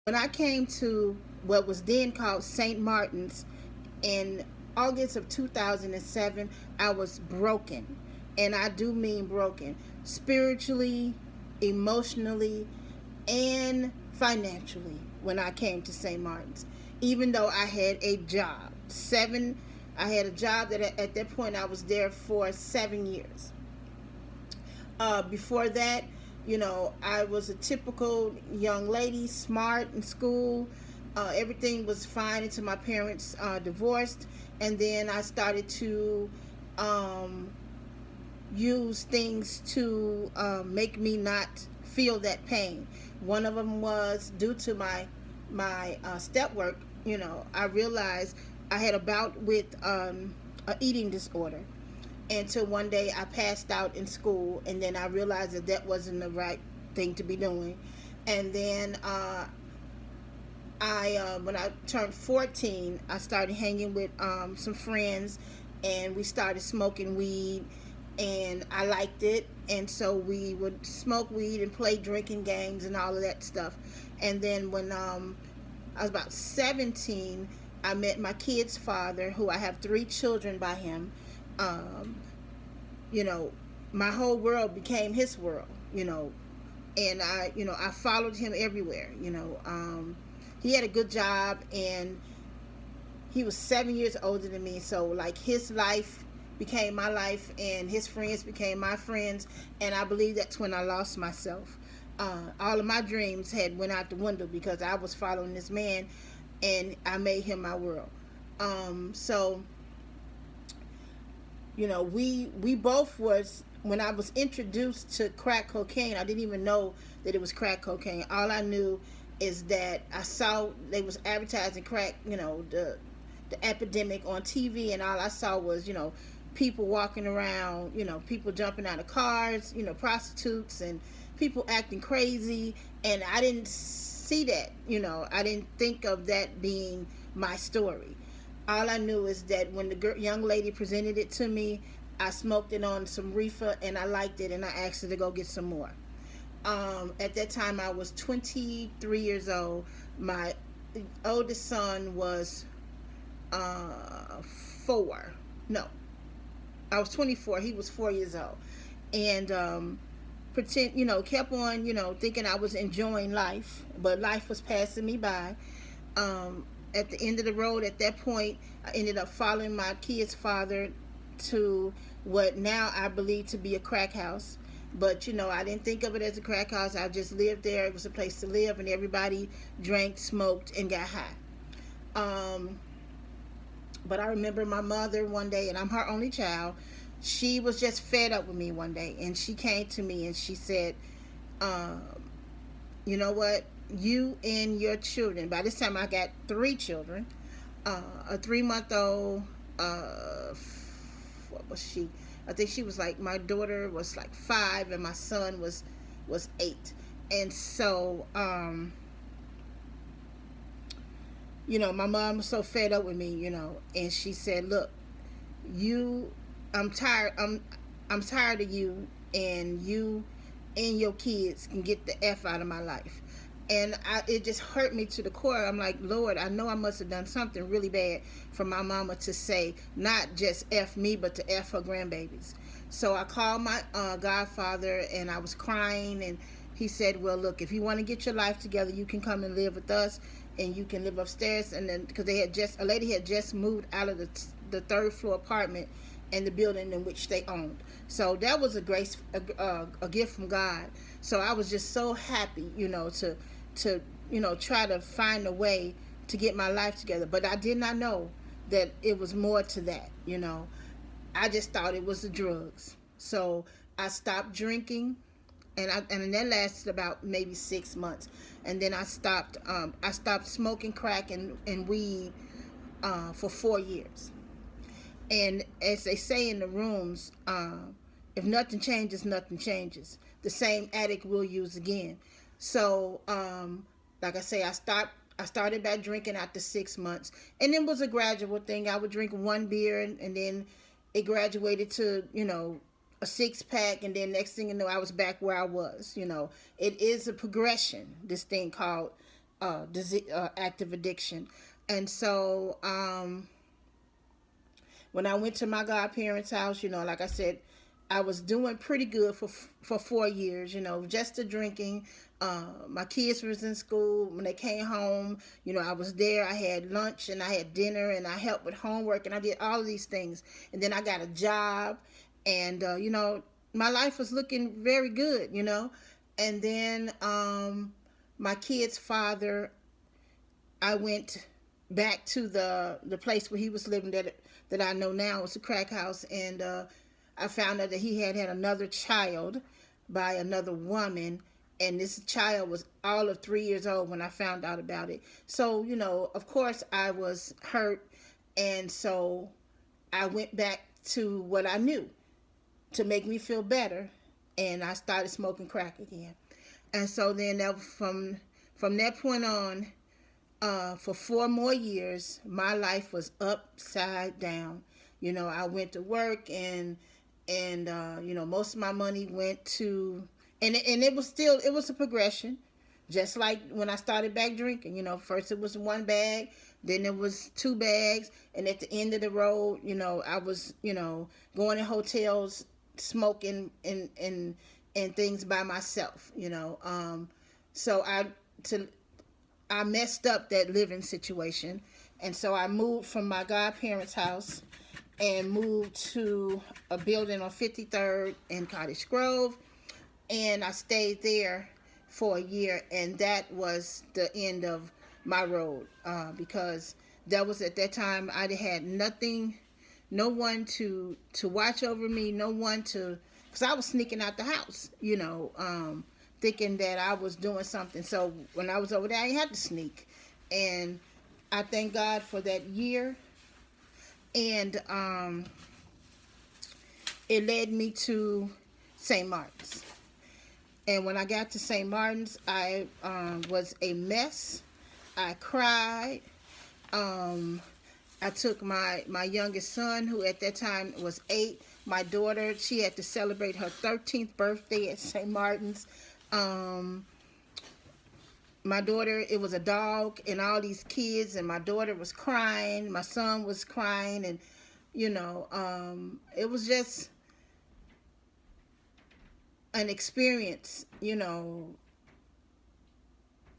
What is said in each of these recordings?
When I came to what was then called St. Martin's in August of 2007, I was broken. And I do mean broken spiritually, emotionally, and financially when I came to St. Martin's. Even though I had a job, I had a job that at that point I was there for 7 years. Before that, I was a typical young lady, smart in school. Everything was fine until my parents divorced, and then I started to um, use things to make me not feel that pain. One of them was due to my step work. I realized I had a bout with a eating disorder, until one day I passed out in school, and then I realized that that wasn't the right thing to be doing. And then when I turned 14, I started hanging with some friends, and we started smoking weed, and I liked it, and so we would smoke weed and play drinking games and all of that stuff. And then when I was about 17, I met my kid's father, who I have 3 children by him. Um, you know, my whole world became his world, and I followed him everywhere. He had a good job, and he was 7 years older than me, so like his life became my life, and his friends became my friends, and I believe that's when I lost myself. All of my dreams had went out the window because I was following this man, and I made him my world. So we both was, when I was introduced to crack cocaine, I didn't even know that it was crack cocaine. All I knew is that I saw they was advertising crack, the epidemic on TV, and all I saw was, people walking around, people jumping out of cars, prostitutes and people acting crazy, and I didn't see that, I didn't think of that being my story. All I knew is that when the young lady presented it to me, I smoked it on some reefer and I liked it, and I asked her to go get some more. At that time, I was 23 years old. My oldest son was 4. No, I was 24. He was 4 years old, and kept on, thinking I was enjoying life, but life was passing me by. At the end of the road, at that point, I ended up following my kid's father to what now I believe to be a crack house. But I didn't think of it as a crack house. I just lived there. It was a place to live, and everybody drank, smoked, and got high. Um, but I remember my mother one day, and I'm her only child. She was just fed up with me one day, and she came to me and she said, um, "You know what? You and your children." By this time, I got 3 children. A 3-month old. What was she? I think she was like, my daughter was like 5, and my son was 8. And so, my mom was so fed up with me, and she said, "Look, you, I'm tired. I'm tired of you, and you and your kids can get the f out of my life." And it just hurt me to the core. I'm like, Lord, I know I must have done something really bad for my mama to say not just f me, but to f her grandbabies. So I called my godfather, and I was crying, and he said, "Well, look, if you want to get your life together, you can come and live with us, and you can live upstairs." And then, because a lady had just moved out of the 3rd floor apartment in the building in which they owned. So that was a grace, a gift from God. So I was just so happy, to try to find a way to get my life together. But I did not know that it was more to that. I just thought it was the drugs. So I stopped drinking, and that lasted about maybe 6 months, and then I stopped. I stopped smoking crack and weed for 4 years. And as they say in the rooms, if nothing changes, nothing changes. The same addict will use again. So, like I say, I started back drinking after 6 months, and it was a gradual thing. I would drink 1 beer, and then it graduated to a 6 pack, and then next thing you know, I was back where I was. It is a progression. This thing called disease, active addiction. And so when I went to my godparents' house, like I said, I was doing pretty good for 4 years. Just the drinking. My kids was in school. When they came home, I was there. I had lunch and I had dinner and I helped with homework and I did all of these things. And then I got a job, and my life was looking very good. And then my kid's father, I went back to the place where he was living that I know now. It's a crack house, and I found out that he had another child by another woman, and this child was all of 3 years old when I found out about it. So of course I was hurt, and so I went back to what I knew to make me feel better, and I started smoking crack again. And so then from that point on, for 4 more years, my life was upside down. I went to work, and most of my money went to, and it was a progression, just like when I started back drinking. First it was 1 bag, then it was 2 bags, and at the end of the road, I was going to hotels, smoking and things by myself. So I messed up that living situation, and so I moved from my godparents' house and moved to a building on 53rd in Cottage Grove, and I stayed there for a year, and that was the end of my road, because that was at that time I had nothing, no one to watch over me, no one to, because I was sneaking out the house, thinking that I was doing something. So when I was over there, I didn't have to sneak, and I thank God for that year, and it led me to St. Martin's. And when I got to St. Martin's, I was a mess. I cried. I took my youngest son, who at that time was 8. My daughter, she had to celebrate her 13th birthday at St. Martin's. My daughter, it was a dog and all these kids, and my daughter was crying. My son was crying, and it was just an experience,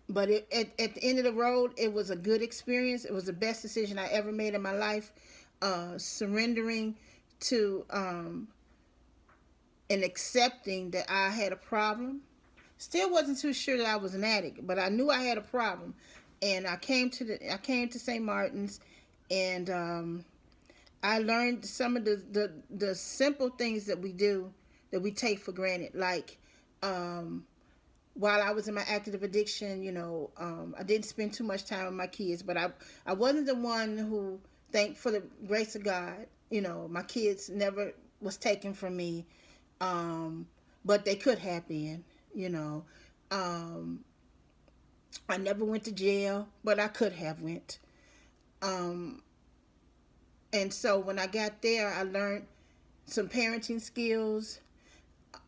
but at the end of the road, it was a good experience. It was the best decision I ever made in my life, surrendering to and accepting that I had a problem. Still wasn't too sure that I was an addict, but I knew I had a problem, and I came to St. Martin's, and I learned some of the simple things that we do that we take for granted, like while I was in my active addiction, I didn't spend too much time with my kids, but I wasn't the one who, thank for the grace of God, my kids never was taken from me, but they could have been, I never went to jail, but I could have went, and so when I got there, I learned some parenting skills.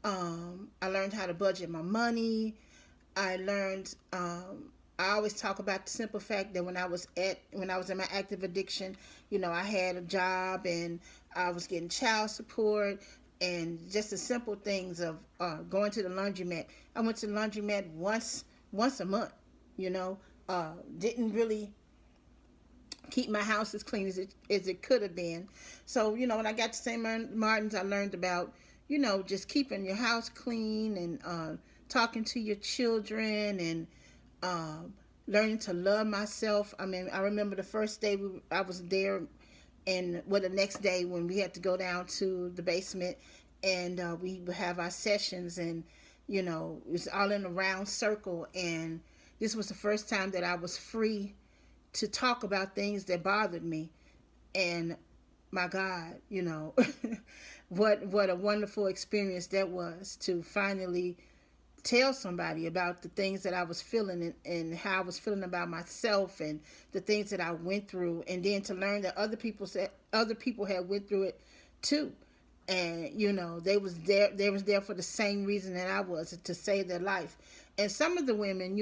I learned how to budget my money. I learned. I always talk about the simple fact that when I was in my active addiction, I had a job and I was getting child support, and just the simple things of going to the laundromat. I went to the laundromat once a month. Didn't really keep my house as clean as it could have been. So when I got to St. Martin's, I learned about just keeping your house clean, and talking to your children, and learning to love myself. I mean, I remember the first day I was there, and the next day when we had to go down to the basement, and we would have our sessions, and it was all in a round circle, and this was the first time that I was free to talk about things that bothered me. And my God, what a wonderful experience that was, to finally tell somebody about the things that I was feeling, and how I was feeling about myself, and the things that I went through, and then to learn that other people had went through it too, and they was there for the same reason that I was, to save their life. And some of the women,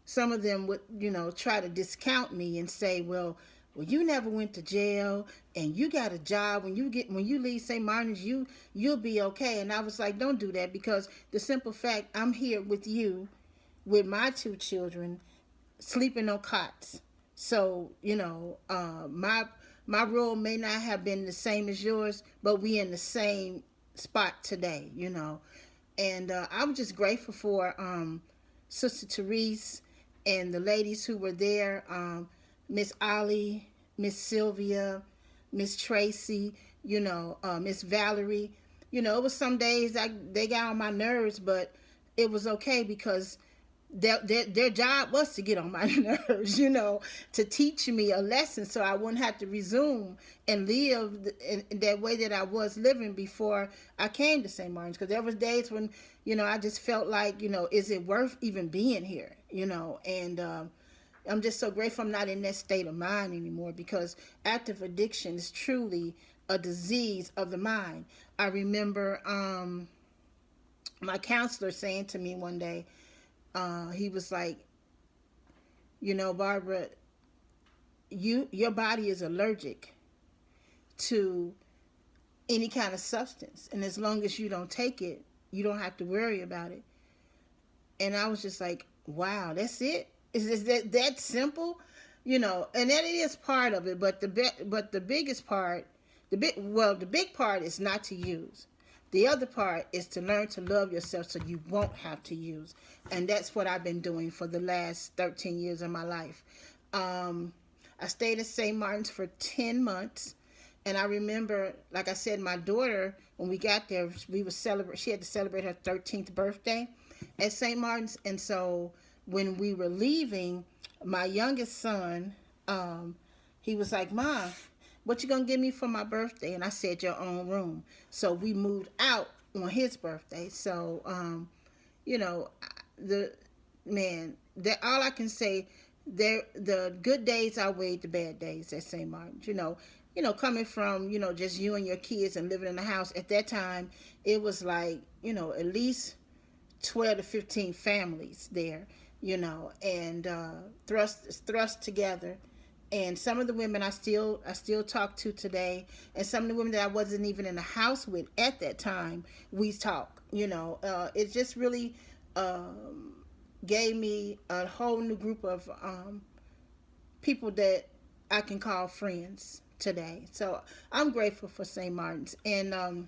some of them would, try to discount me and say, well, you never went to jail, and you got a job. When you leave St. Martin's, you'll be okay. And I was like, don't do that, because the simple fact, I'm here with you, with my two children, sleeping on cots. So, my role may not have been the same as yours, but we in the same spot today. And I'm just grateful for Sister Therese and the ladies who were there, Miss Ollie, Miss Sylvia, Miss Tracy, Miss Valerie. It was some days they got on my nerves, but it was okay, because their job was to get on my nerves, to teach me a lesson so I wouldn't have to resume and live in that way that I was living before I came to St. Martin's. Because there was days when, I just felt like, is it worth even being here? And I'm just so grateful I'm not in that state of mind anymore, because active addiction is truly a disease of the mind. I remember my counselor saying to me one day, he was like, Barbara, your body is allergic to any kind of substance, and as long as you don't take it, you don't have to worry about it. And I was just like, wow, that's it? Is that simple? And that is part of it, but the biggest part, the big part is not to use. The other part is to learn to love yourself so you won't have to use. And that's what I've been doing for the last 13 years of my life. I stayed at St. Martin's for 10 months. And I remember, like I said, my daughter, when we got there, she had to celebrate her 13th birthday at St. Martin's. And so when we were leaving, my youngest son, he was like, Mom, what you gonna give me for my birthday? And I said, your own room. So we moved out on his birthday. So, the man, that all I can say, the good days outweighed the bad days at St. Martin's. Coming from, just you and your kids and living in the house at that time, it was like, at least 12 to 15 families there, and thrust together. And some of the women I still talk to today, and some of the women that I wasn't even in the house with at that time, we talk. It just really gave me a whole new group of people that I can call friends today. So I'm grateful for St. Martin's. And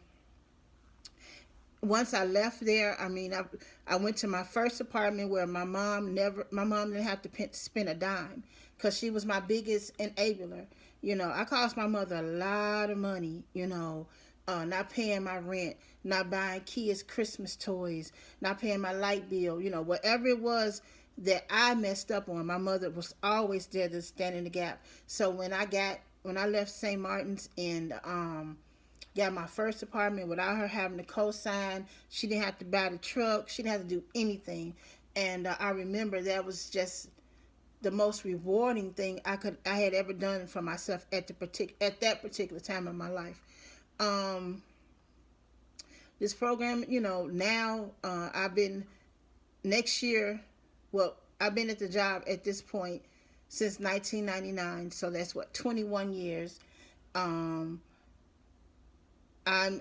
once I left there, I went to my first apartment where my mom didn't have to spend a dime, because she was my biggest enabler. I cost my mother a lot of money, not paying my rent, not buying kids Christmas toys, not paying my light bill, whatever it was that I messed up on, my mother was always there to stand in the gap. So when I left St. Martin's and got my first apartment without her having to co-sign, she didn't have to buy the truck, she didn't have to do anything. And I remember that was just the most rewarding thing I had ever done for myself at that particular time in my life. This program, now I've been next year. Well, I've been at the job at this point since 1999, so that's 21 years. I'm, I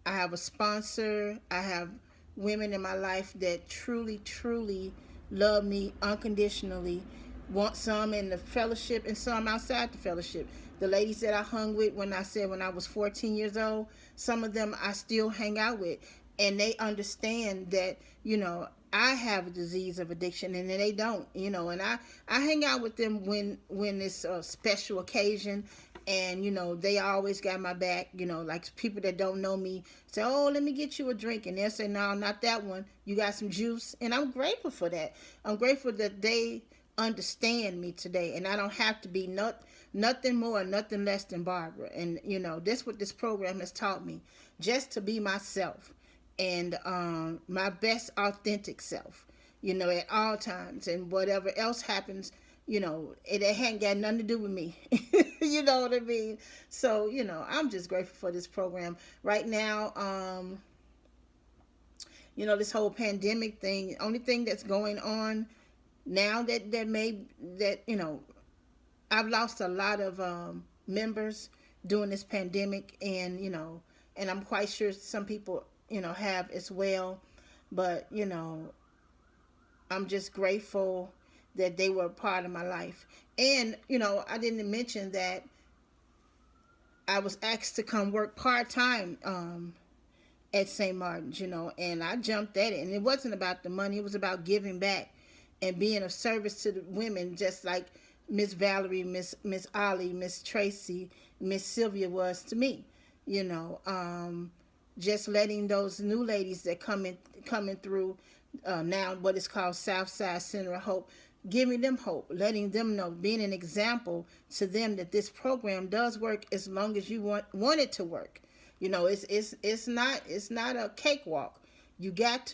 have a sponsor. I have women in my life that truly, truly love me unconditionally. Want some in the fellowship and some outside the fellowship. The ladies that I hung with when I was 14 years old, some of them I still hang out with. And they understand that, I have a disease of addiction, and they don't, and I hang out with them when it's a special occasion. And they always got my back. Like people that don't know me say, oh, let me get you a drink, and they'll say, no, not that one, you got some juice. And I'm grateful for that. I'm grateful that they understand me today, and I don't have to be nothing more, nothing less than Barbara. And that's what this program has taught me, just to be myself, and my best authentic self, at all times. And whatever else happens, it ain't got nothing to do with me. You know what I mean? So, I'm just grateful for this program. Right now, This whole pandemic thing. Only thing that's going on now that I've lost a lot of members during this pandemic, and I'm quite sure some people have as well. But I'm just grateful that they were a part of my life. And I didn't mention that I was asked to come work part time at St. Martin's, and I jumped at it. And it wasn't about the money; it was about giving back and being of service to the women, just like Miss Valerie, Miss Ollie, Miss Tracy, Miss Sylvia was to me. You know, just letting those new ladies that coming through now what is called Southside Center of Hope, giving them hope, letting them know, being an example to them that this program does work as long as you want it to work. It's not a cakewalk. You have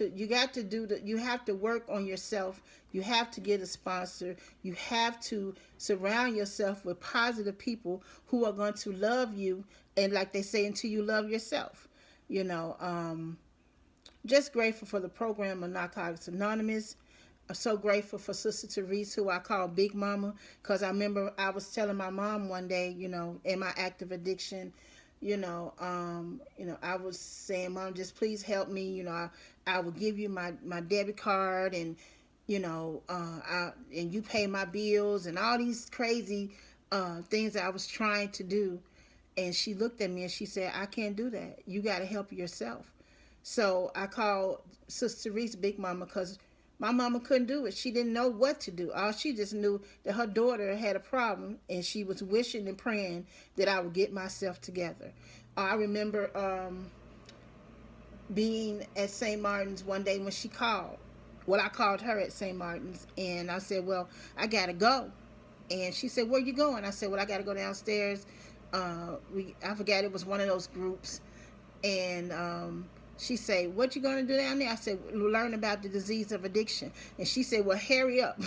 to work on yourself. You have to get a sponsor. You have to surround yourself with positive people who are going to love you, and like they say, until you love yourself. You know, just grateful for the program of Narcotics Anonymous. I'm so grateful for Sister Therese, who I call Big Mama, because I remember I was telling my mom one day, in my active addiction, I was saying, Mom, just please help me. I will give you my debit card, and and you pay my bills, and all these crazy things that I was trying to do. And she looked at me and she said, I can't do that. You got to help yourself. So I called Sister Reese Big Mama, because my mama couldn't do it. She didn't know what to do. All she just knew that her daughter had a problem, and she was wishing and praying that I would get myself together. I remember being at St. Martin's one day when she called. Well, I called her at St. Martin's, and I said, well, I got to go. And she said, where you going? I said, well, I got to go downstairs. I forgot, it was one of those groups. And she said, what you going to do down there? I said, learn about the disease of addiction. And she said, well, hurry up.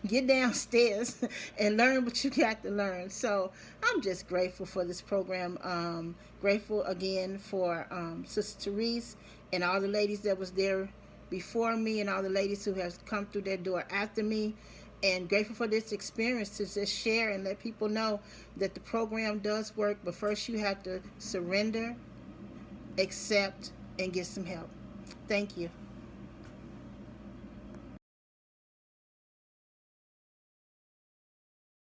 Get downstairs and learn what you got to learn. So I'm just grateful for this program. Grateful again for Sister Therese and all the ladies that was there before me, and all the ladies who have come through their door after me. And grateful for this experience to just share and let people know that the program does work. But first you have to surrender, accept, and get some help. Thank you.